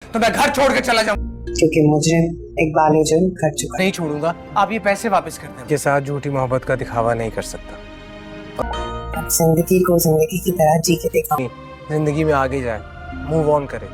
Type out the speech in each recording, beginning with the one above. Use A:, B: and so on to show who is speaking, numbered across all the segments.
A: तो मैं घर छोड़ के चला जाऊँ।
B: क्योंकि मुझे इकबाल है जो कर चुका।
A: नहीं छोड़ूंगा, आप ये पैसे वापस कर दें। के साथ झूठी मोहब्बत का दिखावा नहीं कर सकता।
B: अब जिंदगी को जिंदगी की तरह जी के देखा।
A: जिंदगी में आगे जाए, मूव ऑन करें।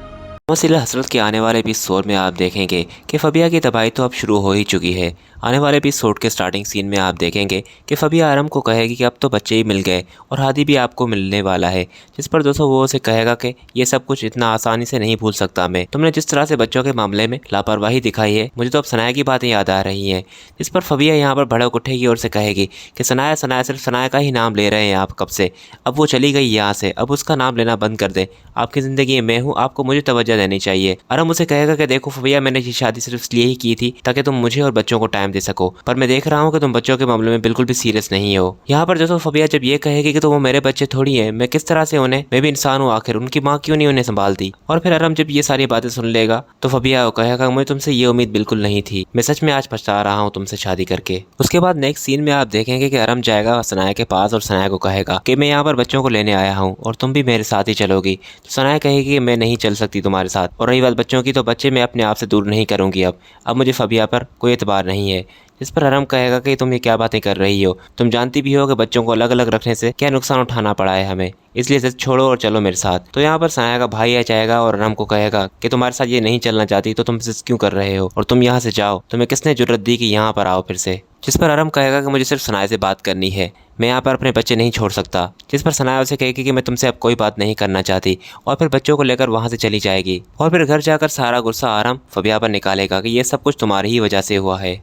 C: मौसिला हसरत के आने वाले एपिसोड में आप देखेंगे कि फबिया की तबाही तो अब शुरू हो ही चुकी है। आने वाले एपिसोड के स्टार्टिंग सीन में आप देखेंगे कि फबिया आरम को कहेगी कि अब तो बच्चे ही मिल गए और हादी भी आपको मिलने वाला है, जिस पर दोस्तों वो उसे कहेगा कि ये सब कुछ इतना आसानी से नहीं भूल सकता मैं, तुमने जिस तरह से बच्चों के मामले में लापरवाही दिखाई है, मुझे तो अब सनाया की बातें याद आ रही हैं। जिस पर फबिया यहाँ पर भड़क उठेगी और उसे कहेगी कि सनाया सनाया सिर्फ सनाया का ही नाम ले रहे हैं आप कब से, अब वो चली गई यहाँ से, अब उसका नाम लेना बंद कर दे, आपकी ज़िंदगी में मैं हूँ, आपको मुझे तवज्जो देनी चाहिए। आरम उसे कहेगा कि देखो फबिया, मैंने ये शादी सिर्फ इसलिए ही की थी ताकि तुम मुझे और बच्चों को टाइम दे सको, पर मैं देख रहा हूँ कि तुम बच्चों के मामले में बिल्कुल भी सीरियस नहीं हो। यहाँ पर दोस्तों फबिया जब ये कहेगी कि तो वो मेरे बच्चे थोड़ी हैं, मैं किस तरह से उन्हें, मैं भी इंसान हूँ आखिर, उनकी माँ क्यों नहीं उन्हें संभालती। और फिर आरम जब ये सारी बातें सुन लेगा तो फबिया कहेगा मुझे तुमसे ये उम्मीद बिल्कुल नहीं थी, मैं सच में आज पछता रहा हूँ तुमसे शादी करके। उसके बाद नेक्स्ट सीन में आप देखेंगे कि आरम जाएगा सनाया के पास और सनाया को कहेगा कि मैं यहाँ पर बच्चों को लेने आया हूँ और तुम भी मेरे साथ ही चलोगी। तो सनाया कहेगी कि मैं नहीं चल सकती तुम्हारे साथ, और रही बात बच्चों की, तो बच्चे मैं अपने आप से दूर नहीं करूँगी, अब मुझे फबिया पर कोई एतबार नहीं है। जिस पर आरम कहेगा कि तुम ये क्या बातें कर रही हो, तुम जानती भी हो कि बच्चों को अलग अलग रखने से क्या नुकसान उठाना पड़ा है हमें, इसलिए इसे छोड़ो और चलो मेरे साथ। तो यहाँ पर सनाया का भाई आ जाएगा और आरम को कहेगा कि तुम्हारे साथ ये नहीं चलना चाहती तो तुम जिद क्यों कर रहे हो, और तुम यहाँ से जाओ, तुम्हें किसने जुर्रत दी कि यहाँ पर आओ फिर से। जिस पर आरम कहेगा कि मुझे सिर्फ सनाया से बात करनी है, मैं यहाँ पर अपने बच्चे नहीं छोड़ सकता। जिस पर सनाया उसे कहेगी कि मैं तुमसे अब कोई बात नहीं करना चाहती, और फिर बच्चों को लेकर वहाँ से चली जाएगी। और फिर घर जाकर सारा गुस्सा आरम फबिया पर निकालेगा कि ये सब कुछ तुम्हारी ही वजह से हुआ है।